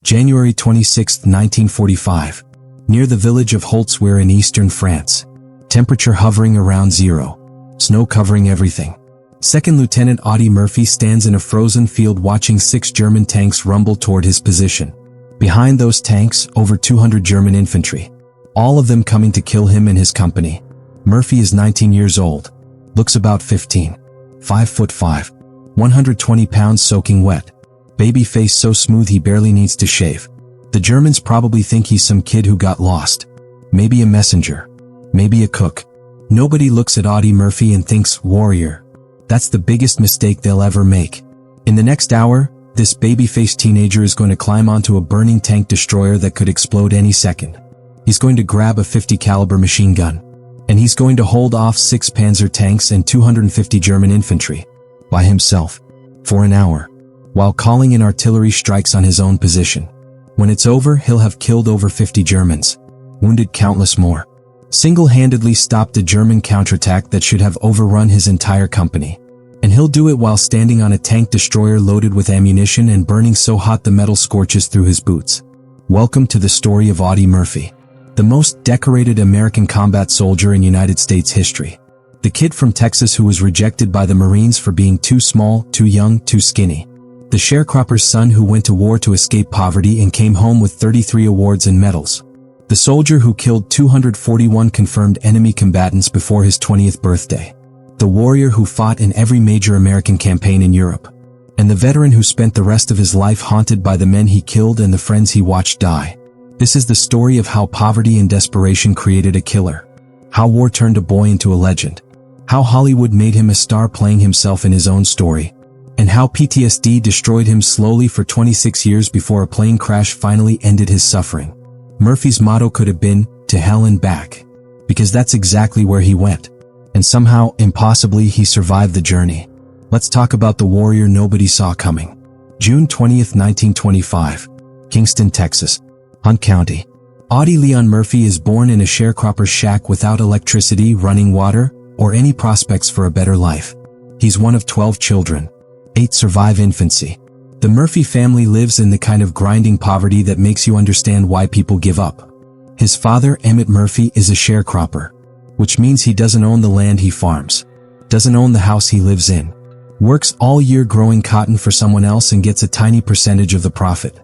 January 26, 1945. Near the village of Holtzwihr in eastern France. Temperature hovering around zero. Snow covering everything. Second Lieutenant Audie Murphy stands in a frozen field watching 6 German tanks rumble toward his position. Behind those tanks, over 200 German infantry. All of them coming to kill him and his company. Murphy is 19 years old. Looks about 15. 5'5". 120 pounds soaking wet. Baby face so smooth he barely needs to shave. The Germans probably think he's some kid who got lost. Maybe a messenger. Maybe a cook. Nobody looks at Audie Murphy and thinks, warrior. That's the biggest mistake they'll ever make. In the next hour, this baby-faced teenager is going to climb onto a burning tank destroyer that could explode any second. He's going to grab a 50 caliber machine gun. And he's going to hold off 6 Panzer tanks and 250 German infantry. By himself. For an hour. While calling in artillery strikes on his own position. When it's over, he'll have killed over 50 Germans. Wounded countless more. Single-handedly stopped a German counterattack that should have overrun his entire company. And he'll do it while standing on a tank destroyer loaded with ammunition and burning so hot the metal scorches through his boots. Welcome to the story of Audie Murphy. The most decorated American combat soldier in United States history. The kid from Texas who was rejected by the Marines for being too small, too young, too skinny. The sharecropper's son who went to war to escape poverty and came home with 33 awards and medals. The soldier who killed 241 confirmed enemy combatants before his 20th birthday. The warrior who fought in every major American campaign in Europe. And the veteran who spent the rest of his life haunted by the men he killed and the friends he watched die. This is the story of how poverty and desperation created a killer. How war turned a boy into a legend. How Hollywood made him a star playing himself in his own story. And how PTSD destroyed him slowly for 26 years before a plane crash finally ended his suffering. Murphy's motto could have been, to hell and back. Because that's exactly where he went. And somehow, impossibly, he survived the journey. Let's talk about the warrior nobody saw coming. June 20th, 1925. Kingston, Texas. Hunt County. Audie Leon Murphy is born in a sharecropper's shack without electricity, running water, or any prospects for a better life. He's one of 12 children. 8 survive infancy. The Murphy family lives in the kind of grinding poverty that makes you understand why people give up. His father, Emmett Murphy, is a sharecropper, which means he doesn't own the land he farms, doesn't own the house he lives in, works all year growing cotton for someone else and gets a tiny percentage of the profit.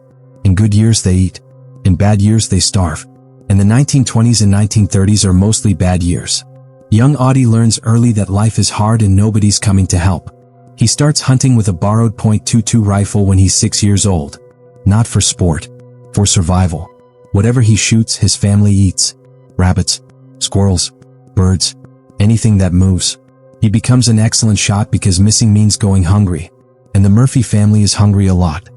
In good years they eat, in bad years they starve. And the 1920s and 1930s are mostly bad years. Young Audie learns early that life is hard and nobody's coming to help. He starts hunting with a borrowed .22 rifle when he's 6 years old. Not for sport. For survival. Whatever he shoots, his family eats. Rabbits, squirrels, birds, anything that moves. He becomes an excellent shot because missing means going hungry. And the Murphy family is hungry a lot.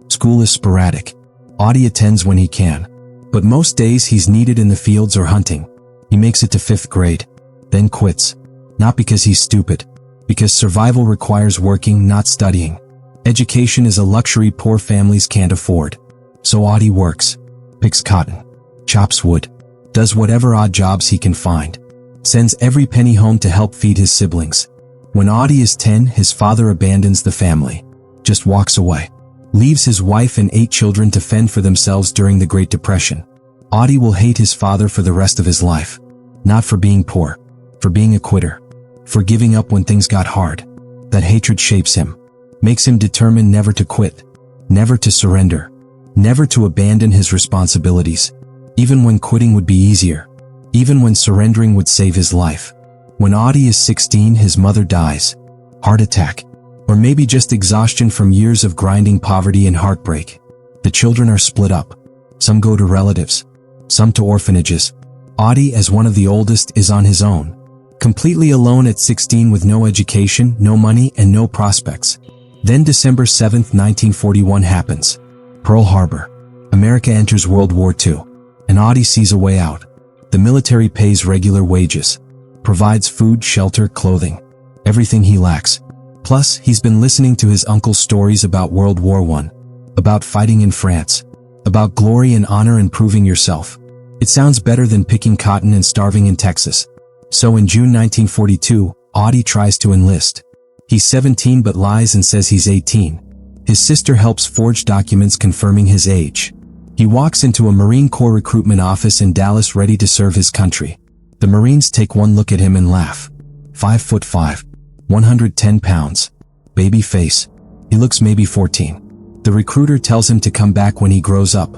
School is sporadic. Audie attends when he can. But most days he's needed in the fields or hunting. He makes it to 5th grade. Then quits. Not because he's stupid. Because survival requires working, not studying. Education is a luxury poor families can't afford. So Audie works. Picks cotton. Chops wood. Does whatever odd jobs he can find. Sends every penny home to help feed his siblings. When Audie is 10, his father abandons the family. Just walks away. Leaves his wife and 8 children to fend for themselves during the Great Depression. Audie will hate his father for the rest of his life. Not for being poor. For being a quitter. For giving up when things got hard. That hatred shapes him. Makes him determined never to quit. Never to surrender. Never to abandon his responsibilities. Even when quitting would be easier. Even when surrendering would save his life. When Audie is 16, his mother dies. Heart attack. Or maybe just exhaustion from years of grinding poverty and heartbreak. The children are split up. Some go to relatives. Some to orphanages. Audie, as one of the oldest, is on his own. Completely alone at 16 with no education, no money, and no prospects. Then December 7, 1941 happens. Pearl Harbor. America enters World War II. And Audie sees a way out. The military pays regular wages. Provides food, shelter, clothing. Everything he lacks. Plus, he's been listening to his uncle's stories about World War I. About fighting in France. About glory and honor and proving yourself. It sounds better than picking cotton and starving in Texas. So in June 1942, Audie tries to enlist. He's 17 but lies and says he's 18. His sister helps forge documents confirming his age. He walks into a Marine Corps recruitment office in Dallas ready to serve his country. The Marines take one look at him and laugh. 5'5", 110 pounds. Baby face. He looks maybe 14. The recruiter tells him to come back when he grows up.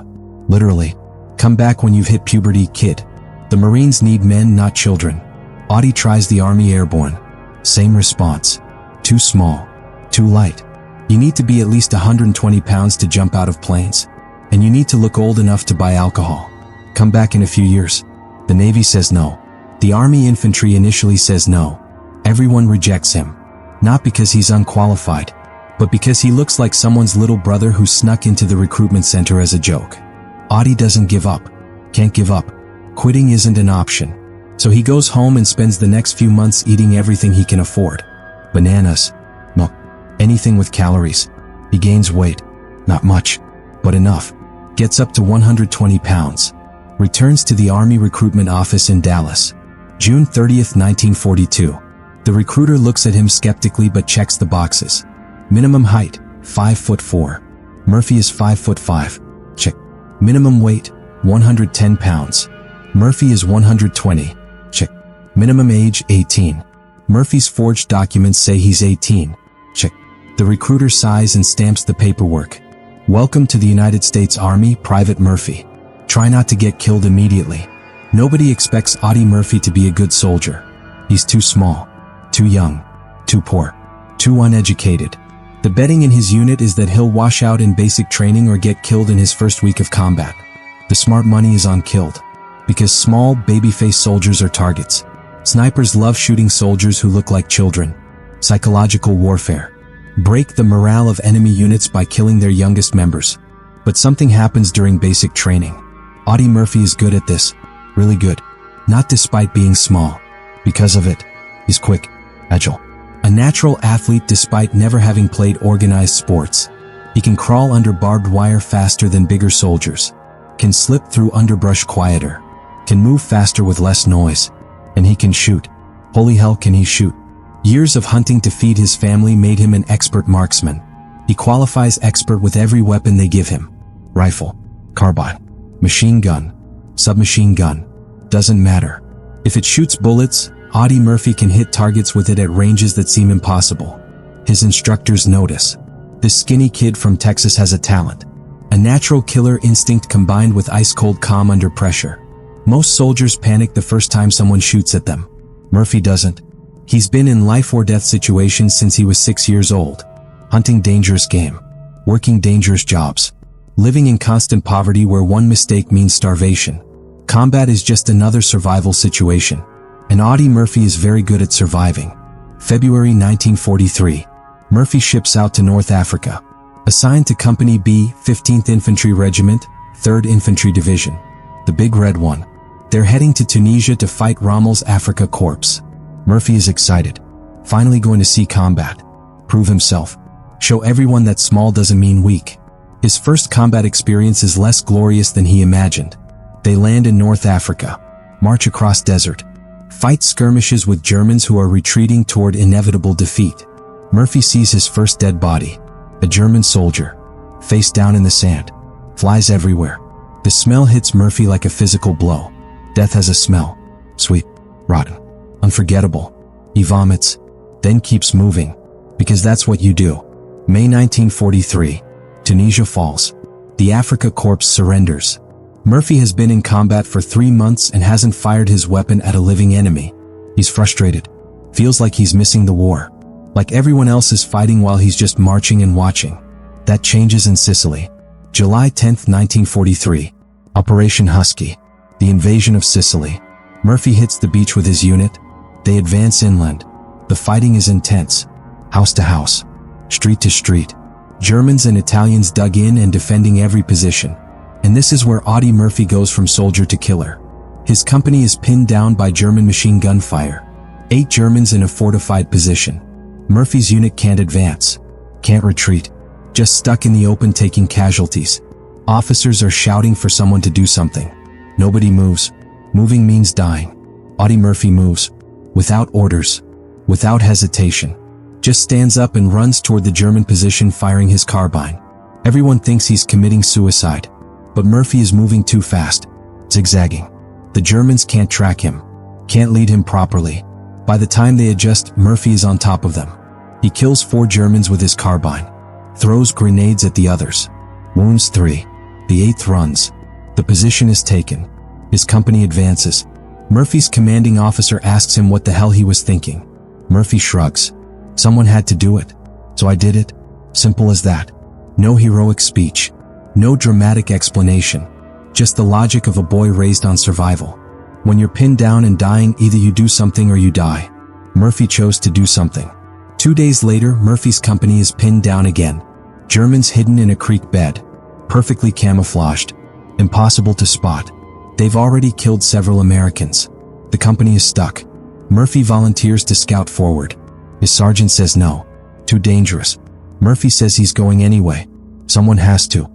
Literally. Come back when you've hit puberty, kid. The Marines need men, not children. Audie tries the Army Airborne. Same response. Too small. Too light. You need to be at least 120 pounds to jump out of planes. And you need to look old enough to buy alcohol. Come back in a few years. The Navy says no. The Army Infantry initially says no. Everyone rejects him. Not because he's unqualified, but because he looks like someone's little brother who snuck into the recruitment center as a joke. Audie doesn't give up. Can't give up. Quitting isn't an option. So he goes home and spends the next few months eating everything he can afford. Bananas. Milk. Anything with calories. He gains weight. Not much, but enough. Gets up to 120 pounds. Returns to the Army recruitment office in Dallas. June 30th, 1942. The recruiter looks at him skeptically but checks the boxes. Minimum height, 5'4". Murphy is 5'5". Check. Minimum weight, 110 pounds. Murphy is 120. Check. Minimum age, 18. Murphy's forged documents say he's 18. Check. The recruiter sighs and stamps the paperwork. Welcome to the United States Army, Private Murphy. Try not to get killed immediately. Nobody expects Audie Murphy to be a good soldier. He's too small, too young, too poor, too uneducated. The betting in his unit is that he'll wash out in basic training or get killed in his first week of combat. The smart money is on killed. Because small, baby-faced soldiers are targets. Snipers love shooting soldiers who look like children. Psychological warfare. Break the morale of enemy units by killing their youngest members. But something happens during basic training. Audie Murphy is good at this. Really good. Not despite being small. Because of it, he's quick, agile. A natural athlete despite never having played organized sports. He can crawl under barbed wire faster than bigger soldiers. Can slip through underbrush quieter. Can move faster with less noise. And he can shoot. Holy hell, can he shoot. Years of hunting to feed his family made him an expert marksman. He qualifies expert with every weapon they give him. Rifle, carbine, machine gun, submachine gun. Doesn't matter. If it shoots bullets, Audie Murphy can hit targets with it at ranges that seem impossible. His instructors notice. This skinny kid from Texas has a talent. A natural killer instinct combined with ice-cold calm under pressure. Most soldiers panic the first time someone shoots at them. Murphy doesn't. He's been in life-or-death situations since he was 6 years old. Hunting dangerous game. Working dangerous jobs. Living in constant poverty where one mistake means starvation. Combat is just another survival situation. And Audie Murphy is very good at surviving. February 1943. Murphy ships out to North Africa. Assigned to Company B, 15th Infantry Regiment, 3rd Infantry Division. The Big Red One. They're heading to Tunisia to fight Rommel's Afrika Korps. Murphy is excited. Finally going to see combat. Prove himself. Show everyone that small doesn't mean weak. His first combat experience is less glorious than he imagined. They land in North Africa. March across desert. Fight skirmishes with Germans who are retreating toward inevitable defeat. Murphy sees his first dead body. A German soldier. Face down in the sand. Flies everywhere. The smell hits Murphy like a physical blow. Death has a smell. Sweet. Rotten. Unforgettable. He vomits. Then keeps moving. Because that's what you do. May 1943. Tunisia falls. The Afrika Korps surrenders. Murphy has been in combat for 3 months and hasn't fired his weapon at a living enemy. He's frustrated. Feels like he's missing the war. Like everyone else is fighting while he's just marching and watching. That changes in Sicily. July 10, 1943. Operation Husky. The invasion of Sicily. Murphy hits the beach with his unit. They advance inland. The fighting is intense. House to house. Street to street. Germans and Italians dug in and defending every position. And this is where Audie Murphy goes from soldier to killer. His company is pinned down by German machine gun fire. 8 Germans in a fortified position. Murphy's unit can't advance. Can't retreat. Just stuck in the open taking casualties. Officers are shouting for someone to do something. Nobody moves. Moving means dying. Audie Murphy moves. Without orders. Without hesitation. just stands up and runs toward the German position firing his carbine. Everyone thinks he's committing suicide, but Murphy is moving too fast, zigzagging. The Germans can't track him, can't lead him properly. By the time they adjust, Murphy is on top of them. He kills 4 Germans with his carbine, throws grenades at the others, wounds 3. The 8th runs. The position is taken. His company advances. Murphy's commanding officer asks him what the hell he was thinking. Murphy shrugs. Someone had to do it, so I did it. Simple as that. No heroic speech. No dramatic explanation. Just the logic of a boy raised on survival. When you're pinned down and dying, either you do something or you die. Murphy chose to do something. 2 days later, Murphy's company is pinned down again. Germans hidden in a creek bed. Perfectly camouflaged. Impossible to spot. They've already killed several Americans. The company is stuck. Murphy volunteers to scout forward. His sergeant says no. Too dangerous. Murphy says he's going anyway. Someone has to.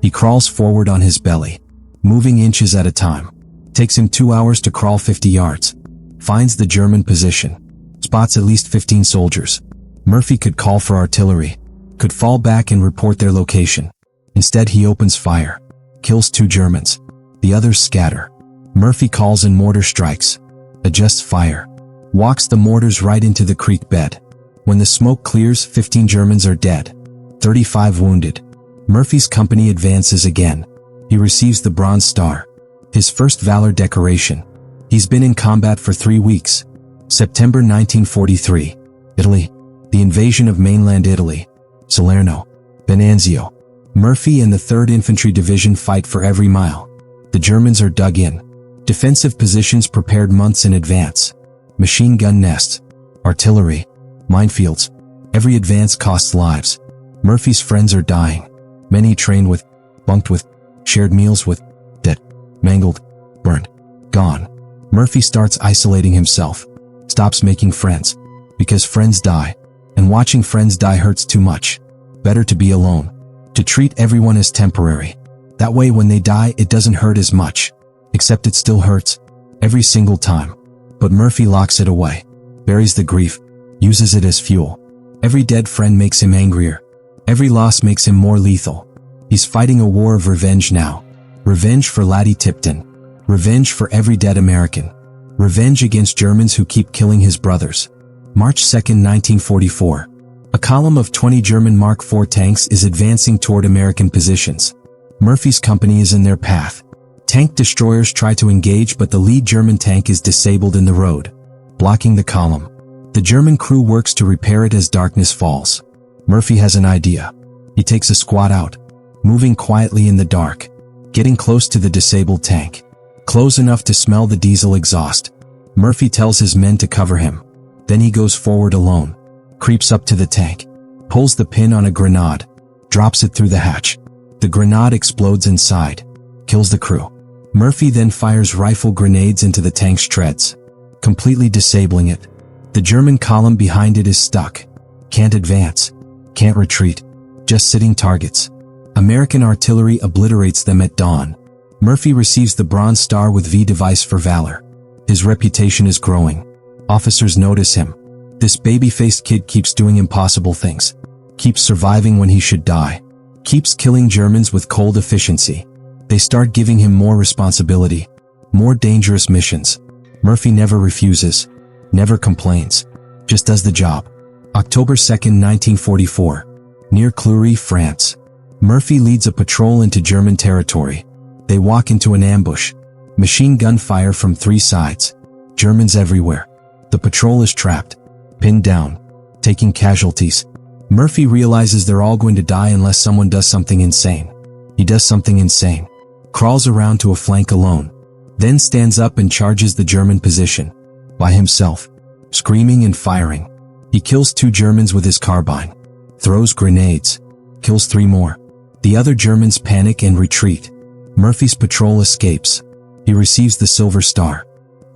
He crawls forward on his belly, moving inches at a time. Takes him 2 hours to crawl 50 yards. Finds the German position. Spots at least 15 soldiers. Murphy could call for artillery. Could fall back and report their location. Instead, he opens fire. Kills 2 Germans. The others scatter. Murphy calls in mortar strikes. Adjusts fire. Walks the mortars right into the creek bed. When the smoke clears, 15 Germans are dead. 35 wounded. Murphy's company advances again. He receives the Bronze Star. His first Valor decoration. He's been in combat for 3 weeks. September 1943. Italy. The invasion of mainland Italy. Salerno. Venanzio. Murphy and the 3rd Infantry Division fight for every mile. The Germans are dug in. Defensive positions prepared months in advance. Machine gun nests. Artillery. Minefields. Every advance costs lives. Murphy's friends are dying. Many trained with, bunked with, shared meals with, dead, mangled, burned, gone. Murphy starts isolating himself. Stops making friends. Because friends die. And watching friends die hurts too much. Better to be alone. To treat everyone as temporary. That way when they die, it doesn't hurt as much. Except it still hurts. Every single time. But Murphy locks it away. Buries the grief. Uses it as fuel. Every dead friend makes him angrier. Every loss makes him more lethal. He's fighting a war of revenge now. Revenge for Laddie Tipton. Revenge for every dead American. Revenge against Germans who keep killing his brothers. March 2, 1944. A column of 20 German Mark IV tanks is advancing toward American positions. Murphy's company is in their path. Tank destroyers try to engage, but the lead German tank is disabled in the road, blocking the column. The German crew works to repair it as darkness falls. Murphy has an idea. He takes a squad out, moving quietly in the dark, getting close to the disabled tank, close enough to smell the diesel exhaust. Murphy tells his men to cover him. Then he goes forward alone, creeps up to the tank, pulls the pin on a grenade, drops it through the hatch. The grenade explodes inside, kills the crew. Murphy then fires rifle grenades into the tank's treads, completely disabling it. The German column behind it is stuck. Can't advance. Can't retreat. Just sitting targets. American artillery obliterates them at dawn. Murphy receives the Bronze Star with V device for valor. His reputation is growing. Officers notice him. This baby-faced kid keeps doing impossible things. Keeps surviving when he should die. Keeps killing Germans with cold efficiency. They start giving him more responsibility. More dangerous missions. Murphy never refuses. Never complains. Just does the job. October 2, 1944. Near Cleury, France. Murphy leads a patrol into German territory. They walk into an ambush. Machine gun fire from 3 sides. Germans everywhere. The patrol is trapped. Pinned down. Taking casualties. Murphy realizes they're all going to die unless someone does something insane. He does something insane. Crawls around to a flank alone. Then stands up and charges the German position. By himself. Screaming and firing. He kills 2 Germans with his carbine. Throws grenades. Kills 3 more. The other Germans panic and retreat. Murphy's patrol escapes. He receives the Silver Star.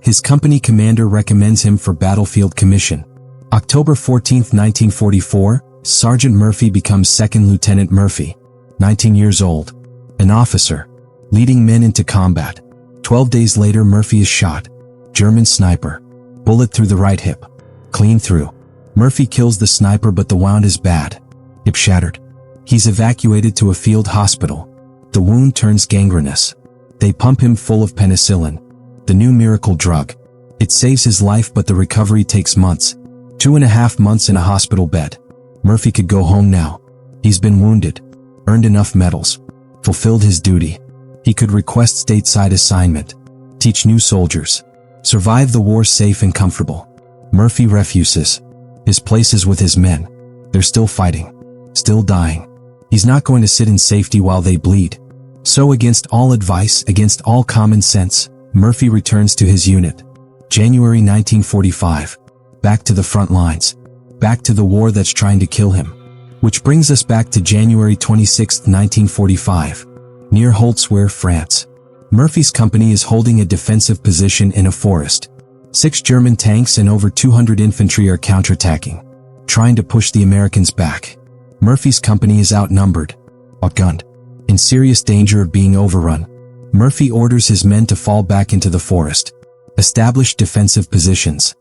His company commander recommends him for battlefield commission. October 14, 1944, Sergeant Murphy becomes 2nd Lieutenant Murphy. 19 years old. An officer. Leading men into combat. 12 days later, Murphy is shot. German sniper. Bullet through the right hip. Clean through. Murphy kills the sniper, but the wound is bad. Hip shattered. He's evacuated to a field hospital. The wound turns gangrenous. They pump him full of penicillin, the new miracle drug. It saves his life, but the recovery takes months. 2.5 months in a hospital bed. Murphy could go home now. He's been wounded, earned enough medals, fulfilled his duty. He could request stateside assignment, teach new soldiers, survive the war safe and comfortable. Murphy refuses. His place is with his men. They're still fighting, still dying. He's not going to sit in safety while they bleed. So against all advice, against all common sense, Murphy returns to his unit. January 1945. Back to the front lines. Back to the war that's trying to kill him. Which brings us back to January 26, 1945. Near Holtzwihr, France. Murphy's company is holding a defensive position in a forest. 6 German tanks and over 200 infantry are counterattacking, trying to push the Americans back. Murphy's company is outnumbered, outgunned, in serious danger of being overrun. Murphy orders his men to fall back into the forest, establish defensive positions.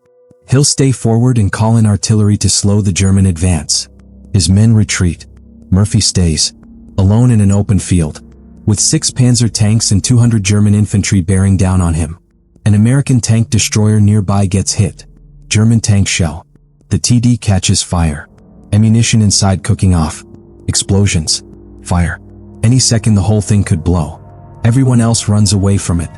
He'll stay forward and call in artillery to slow the German advance. His men retreat. Murphy stays, alone in an open field, with 6 Panzer tanks and 200 German infantry bearing down on him. An American tank destroyer nearby gets hit. German tank shell. The TD catches fire. Ammunition inside cooking off. Explosions. Fire. Any second the whole thing could blow. Everyone else runs away from it.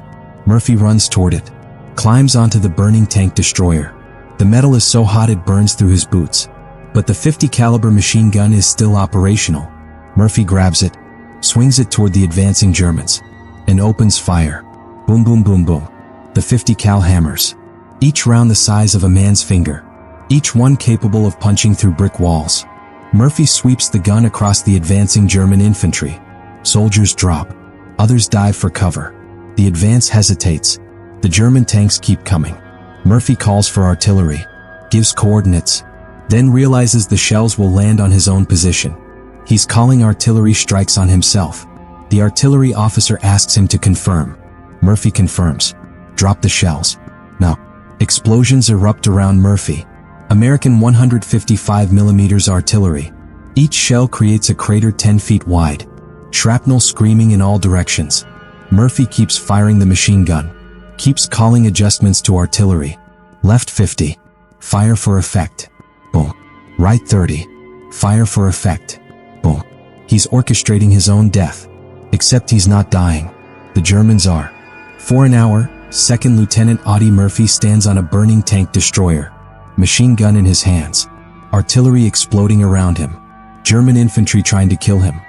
Murphy runs toward it. Climbs onto the burning tank destroyer. The metal is so hot it burns through his boots. But the .50 caliber machine gun is still operational. Murphy grabs it, swings it toward the advancing Germans, and opens fire. Boom, boom, boom, boom. The .50 cal hammers. Each round the size of a man's finger. Each one capable of punching through brick walls. Murphy sweeps the gun across the advancing German infantry. Soldiers drop. Others dive for cover. The advance hesitates. The German tanks keep coming. Murphy calls for artillery, gives coordinates, then realizes the shells will land on his own position. He's calling artillery strikes on himself. The artillery officer asks him to confirm. Murphy confirms. Drop the shells. No. Explosions erupt around Murphy. American 155mm artillery. Each shell creates a crater 10 feet wide. Shrapnel screaming in all directions. Murphy keeps firing the machine gun. Keeps calling adjustments to artillery. Left 50. Fire for effect. Boom. Right 30. Fire for effect. Boom. He's orchestrating his own death. Except he's not dying. The Germans are. For an hour, 2nd Lieutenant Audie Murphy stands on a burning tank destroyer. Machine gun in his hands. Artillery exploding around him. German infantry trying to kill him.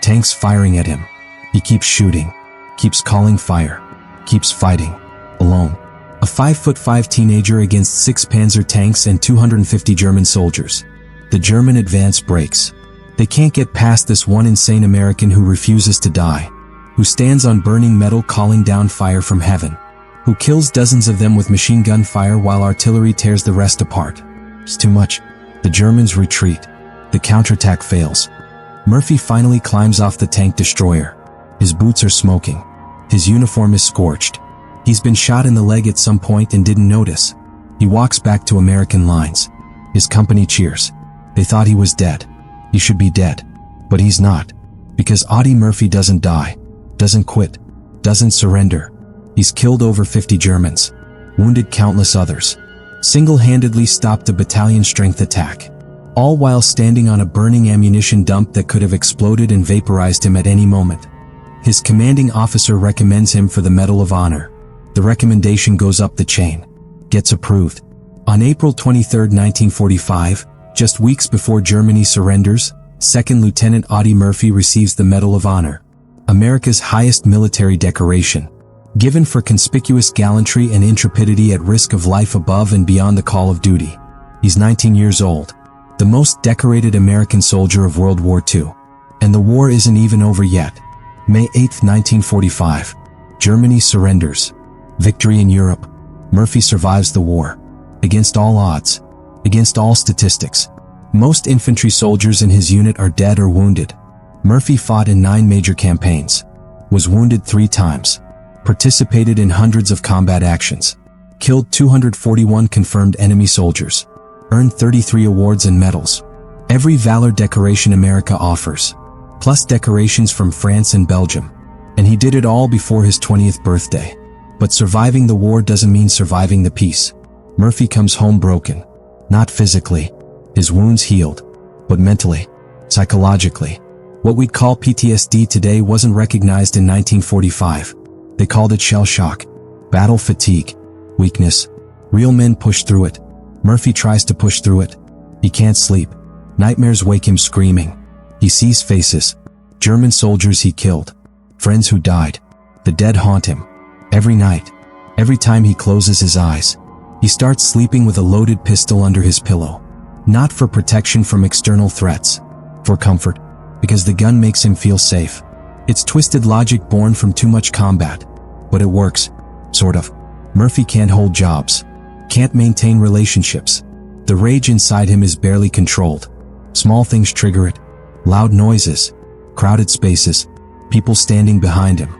Tanks firing at him. He keeps shooting. Keeps calling fire. Keeps fighting. Alone. A 5'5" teenager against 6 Panzer tanks and 250 German soldiers. The German advance breaks. They can't get past this one insane American who refuses to die. Who stands on burning metal calling down fire from heaven. Who kills dozens of them with machine gun fire while artillery tears the rest apart. It's too much. The Germans retreat. The counterattack fails. Murphy finally climbs off the tank destroyer. His boots are smoking. His uniform is scorched. He's been shot in the leg at some point and didn't notice. He walks back to American lines. His company cheers. They thought he was dead. He should be dead. But he's not. Because Audie Murphy doesn't die. Doesn't quit. Doesn't surrender. He's killed over 50 Germans. Wounded countless others. Single-handedly stopped a battalion-strength attack. All while standing on a burning ammunition dump that could have exploded and vaporized him at any moment. His commanding officer recommends him for the Medal of Honor. The recommendation goes up the chain. Gets approved. On April 23, 1945, just weeks before Germany surrenders, 2nd Lieutenant Audie Murphy receives the Medal of Honor. America's highest military decoration. Given for conspicuous gallantry and intrepidity at risk of life above and beyond the call of duty. He's 19 years old. The most decorated American soldier of World War II. And the war isn't even over yet. May 8, 1945. Germany surrenders. Victory in Europe. Murphy survives the war. Against all odds. Against all statistics. Most infantry soldiers in his unit are dead or wounded. Murphy fought in 9 major campaigns. Was wounded 3 times. Participated in hundreds of combat actions. Killed 241 confirmed enemy soldiers. earned 33 awards and medals. Every valor decoration America offers, plus decorations from France and Belgium. And he did it all before his 20th birthday. But surviving the war doesn't mean surviving the peace. Murphy comes home broken. Not physically, his wounds healed, but mentally, psychologically. What we'd call PTSD today wasn't recognized in 1945. They called it shell shock, battle fatigue, weakness. Real men push through it. Murphy tries to push through it. He can't sleep. Nightmares wake him screaming. He sees faces. German soldiers he killed. Friends who died. The dead haunt him. Every night. Every time he closes his eyes. He starts sleeping with a loaded pistol under his pillow. Not for protection from external threats. For comfort. Because the gun makes him feel safe. It's twisted logic born from too much combat. But it works. Sort of. Murphy can't hold jobs. Can't maintain relationships. The rage inside him is barely controlled. Small things trigger it. Loud noises. Crowded spaces. People standing behind him.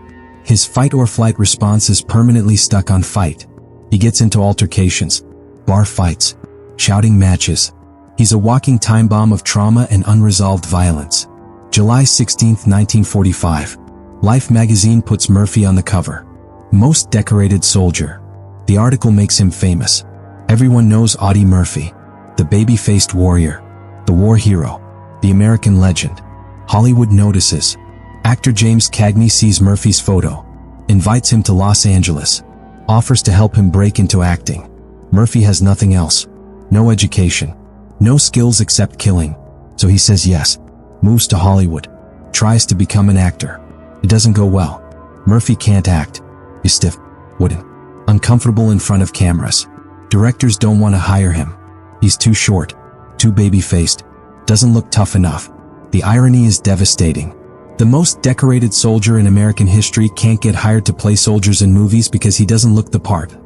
His fight or flight response is permanently stuck on fight. He gets into altercations. Bar fights. Shouting matches. He's a walking time bomb of trauma and unresolved violence. July 16, 1945. Life magazine puts Murphy on the cover. Most decorated soldier. The article makes him famous. Everyone knows Audie Murphy. The baby-faced warrior. The war hero. The American legend. Hollywood notices. Actor James Cagney sees Murphy's photo. Invites him to Los Angeles. Offers to help him break into acting. Murphy has nothing else. No education. No skills except killing. So he says yes. Moves to Hollywood. Tries to become an actor. It doesn't go well. Murphy can't act. He's stiff, wooden, uncomfortable in front of cameras. Directors don't want to hire him. He's too short, too baby-faced, doesn't look tough enough. The irony is devastating. The most decorated soldier in American history can't get hired to play soldiers in movies because he doesn't look the part.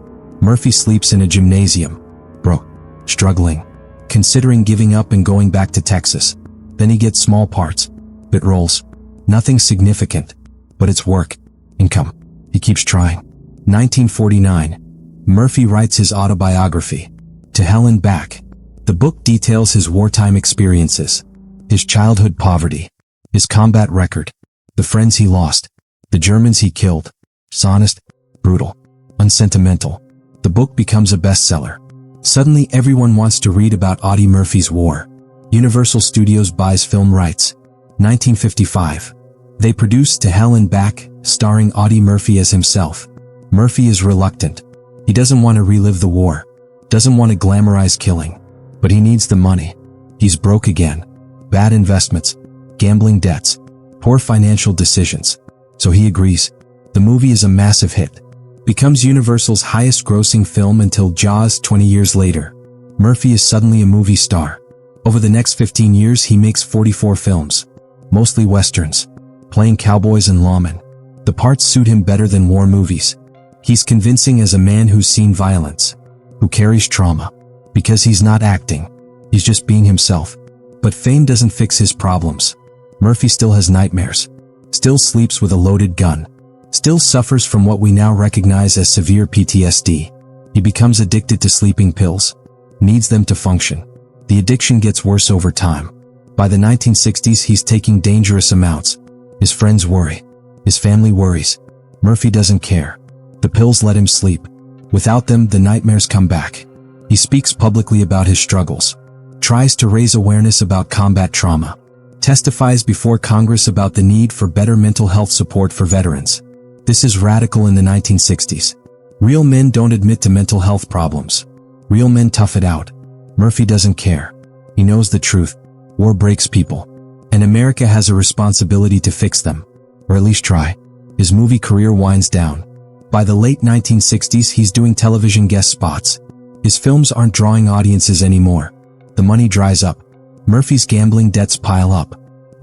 Murphy sleeps in a gymnasium. Broke. Struggling. Considering giving up and going back to Texas. Then he gets small parts. Bit roles. Nothing significant. But it's work. Income. He keeps trying. 1949. Murphy writes his autobiography. To Hell and Back. The book details his wartime experiences. His childhood poverty. His combat record. The friends he lost. The Germans he killed. It's honest, brutal, unsentimental. The book becomes a bestseller. Suddenly everyone wants to read about Audie Murphy's war. Universal Studios buys film rights. 1955. They produce To Hell and Back, starring Audie Murphy as himself. Murphy is reluctant. He doesn't want to relive the war. Doesn't want to glamorize killing. But he needs the money. He's broke again. Bad investments. Gambling debts. Poor financial decisions. So he agrees. The movie is a massive hit. Becomes Universal's highest-grossing film until Jaws 20 years later. Murphy is suddenly a movie star. Over the next 15 years he makes 44 films. Mostly westerns. Playing cowboys and lawmen. The parts suit him better than war movies. He's convincing as a man who's seen violence. Who carries trauma. Because he's not acting. He's just being himself. But fame doesn't fix his problems. Murphy still has nightmares. Still sleeps with a loaded gun. Still suffers from what we now recognize as severe PTSD. He becomes addicted to sleeping pills. Needs them to function. The addiction gets worse over time. By the 1960s he's taking dangerous amounts. His friends worry. His family worries. Murphy doesn't care. The pills let him sleep. Without them, the nightmares come back. He speaks publicly about his struggles. Tries to raise awareness about combat trauma. Testifies before Congress about the need for better mental health support for veterans. This is radical in the 1960s. Real men don't admit to mental health problems. Real men tough it out. Murphy doesn't care. He knows the truth. War breaks people. And America has a responsibility to fix them. Or at least try. His movie career winds down. By the late 1960s he's doing television guest spots. His films aren't drawing audiences anymore. The money dries up. Murphy's gambling debts pile up.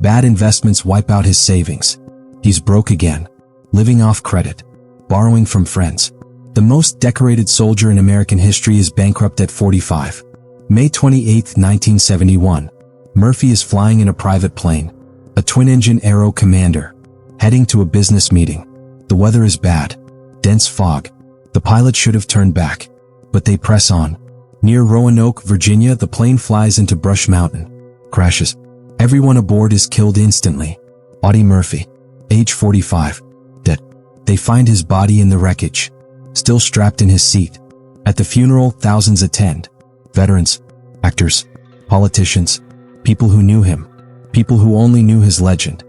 Bad investments wipe out his savings. He's broke again. Living off credit. Borrowing from friends. The most decorated soldier in American history is bankrupt at 45. May 28, 1971. Murphy is flying in a private plane. A twin-engine Aero Commander. Heading to a business meeting. The weather is bad. Dense fog. The pilot should have turned back. But they press on. Near Roanoke, Virginia, the plane flies into Brush Mountain. Crashes. Everyone aboard is killed instantly. Audie Murphy, age 45, dead. They find his body in the wreckage, still strapped in his seat. At the funeral, thousands attend. Veterans, actors, politicians, people who knew him, people who only knew his legend.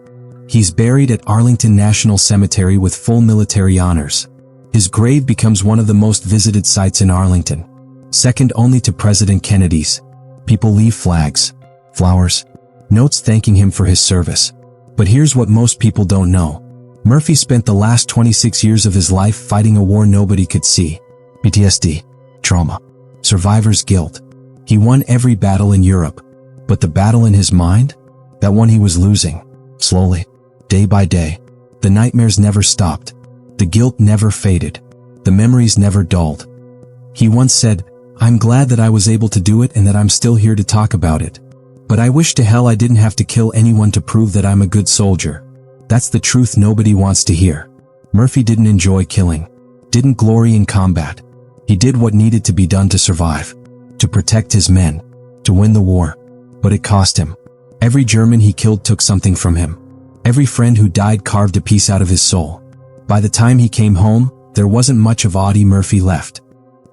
He's buried at Arlington National Cemetery with full military honors. His grave becomes one of the most visited sites in Arlington, second only to President Kennedy's. People leave flags, flowers, notes thanking him for his service. But here's what most people don't know. Murphy spent the last 26 years of his life fighting a war nobody could see. PTSD, trauma, survivor's guilt. He won every battle in Europe, but the battle in his mind? That one he was losing, slowly, day by day. The nightmares never stopped. The guilt never faded. The memories never dulled. He once said, "I'm glad that I was able to do it and that I'm still here to talk about it. But I wish to hell I didn't have to kill anyone to prove that I'm a good soldier." That's the truth nobody wants to hear. Murphy didn't enjoy killing, didn't glory in combat. He did what needed to be done to survive, to protect his men, to win the war. But it cost him. Every German he killed took something from him. Every friend who died carved a piece out of his soul. By the time he came home, there wasn't much of Audie Murphy left.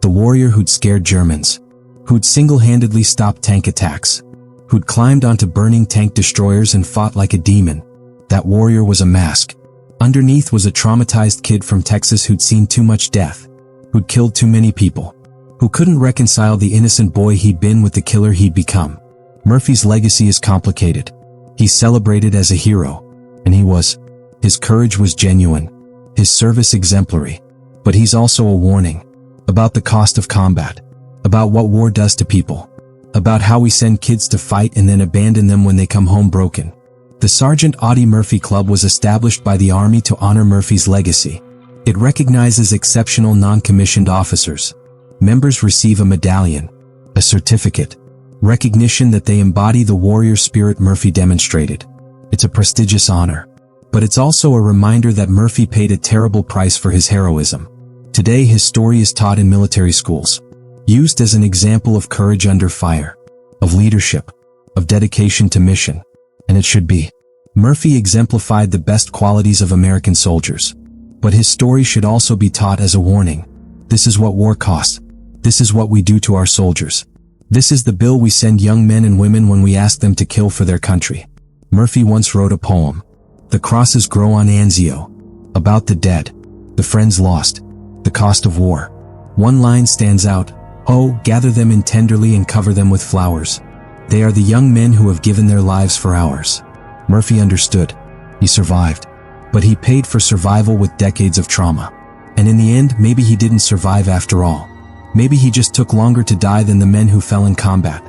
The warrior who'd scared Germans, who'd single-handedly stopped tank attacks, who'd climbed onto burning tank destroyers and fought like a demon. That warrior was a mask. Underneath was a traumatized kid from Texas who'd seen too much death, who'd killed too many people, who couldn't reconcile the innocent boy he'd been with the killer he'd become. Murphy's legacy is complicated. He's celebrated as a hero, and he was. His courage was genuine, his service exemplary. But he's also a warning about the cost of combat, about what war does to people, about how we send kids to fight and then abandon them when they come home broken. The Sergeant Audie Murphy Club was established by the Army to honor Murphy's legacy. It recognizes exceptional non-commissioned officers. Members receive a medallion, a certificate, recognition that they embody the warrior spirit Murphy demonstrated. It's a prestigious honor, but it's also a reminder that Murphy paid a terrible price for his heroism. Today his story is taught in military schools, used as an example of courage under fire, of leadership, of dedication to mission. And it should be. Murphy exemplified the best qualities of American soldiers. But his story should also be taught as a warning. This is what war costs. This is what we do to our soldiers. This is the bill we send young men and women when we ask them to kill for their country. Murphy once wrote a poem, "The Crosses Grow on Anzio," about the dead, the friends lost, the cost of war. One line stands out, "Oh, gather them in tenderly and cover them with flowers. They are the young men who have given their lives for ours." Murphy understood. He survived. But he paid for survival with decades of trauma. And in the end, maybe he didn't survive after all. Maybe he just took longer to die than the men who fell in combat.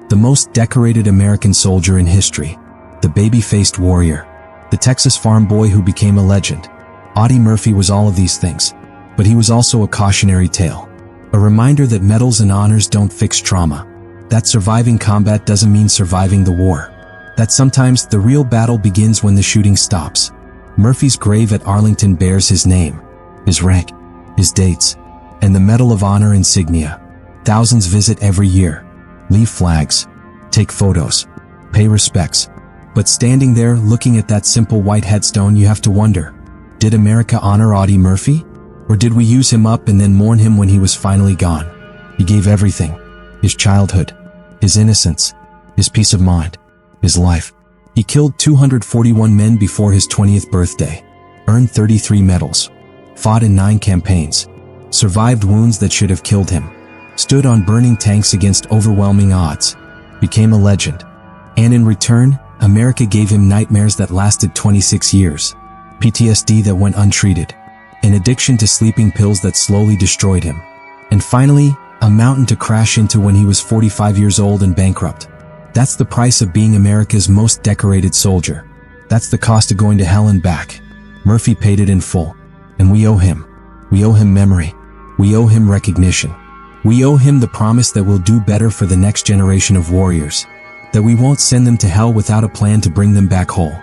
The most decorated American soldier in history. The baby-faced warrior. The Texas farm boy who became a legend. Audie Murphy was all of these things. But he was also a cautionary tale. A reminder that medals and honors don't fix trauma. That surviving combat doesn't mean surviving the war. That sometimes the real battle begins when the shooting stops. Murphy's grave at Arlington bears his name, his rank, his dates, and the Medal of Honor insignia. Thousands visit every year, leave flags, take photos, pay respects. But standing there looking at that simple white headstone, you have to wonder, did America honor Audie Murphy? Or did we use him up and then mourn him when he was finally gone? He gave everything. His childhood, his innocence, his peace of mind, his life. He killed 241 men before his 20th birthday, earned 33 medals, fought in 9 campaigns, survived wounds that should have killed him, stood on burning tanks against overwhelming odds, became a legend. And in return, America gave him nightmares that lasted 26 years, PTSD that went untreated, an addiction to sleeping pills that slowly destroyed him, and finally, a mountain to crash into when he was 45 years old and bankrupt. That's the price of being America's most decorated soldier. That's the cost of going to hell and back. Murphy paid it in full. And we owe him. We owe him memory. We owe him recognition. We owe him the promise that we'll do better for the next generation of warriors. That we won't send them to hell without a plan to bring them back whole.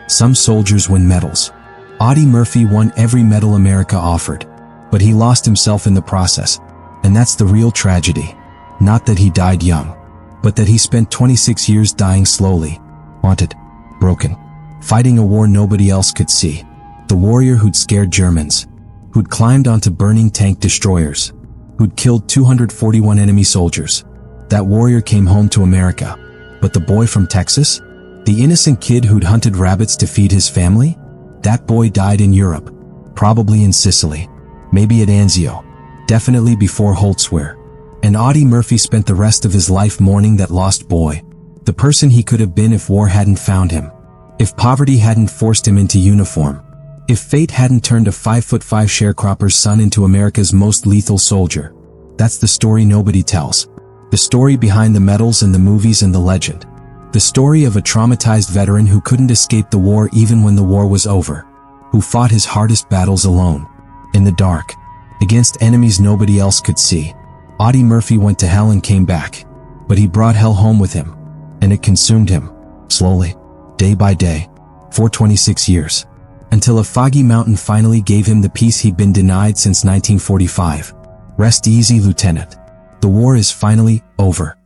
Some soldiers win medals. Audie Murphy won every medal America offered. But he lost himself in the process. And that's the real tragedy. Not that he died young, but that he spent 26 years dying slowly, haunted, broken, fighting a war nobody else could see. The warrior who'd scared Germans, who'd climbed onto burning tank destroyers, who'd killed 241 enemy soldiers. That warrior came home to America. But the boy from Texas? The innocent kid who'd hunted rabbits to feed his family? That boy died in Europe, probably in Sicily, maybe at Anzio, definitely before Holtzwihr. And Audie Murphy spent the rest of his life mourning that lost boy, the person he could have been if war hadn't found him, if poverty hadn't forced him into uniform, if fate hadn't turned a 5'5" sharecropper's son into America's most lethal soldier. That's the story nobody tells. The story behind the medals and the movies and the legend. The story of a traumatized veteran who couldn't escape the war even when the war was over, who fought his hardest battles alone, in the dark, against enemies nobody else could see. Audie Murphy went to hell and came back, but he brought hell home with him, and it consumed him, slowly, day by day, for 26 years, until a foggy mountain finally gave him the peace he'd been denied since 1945. Rest easy, Lieutenant. The war is finally over.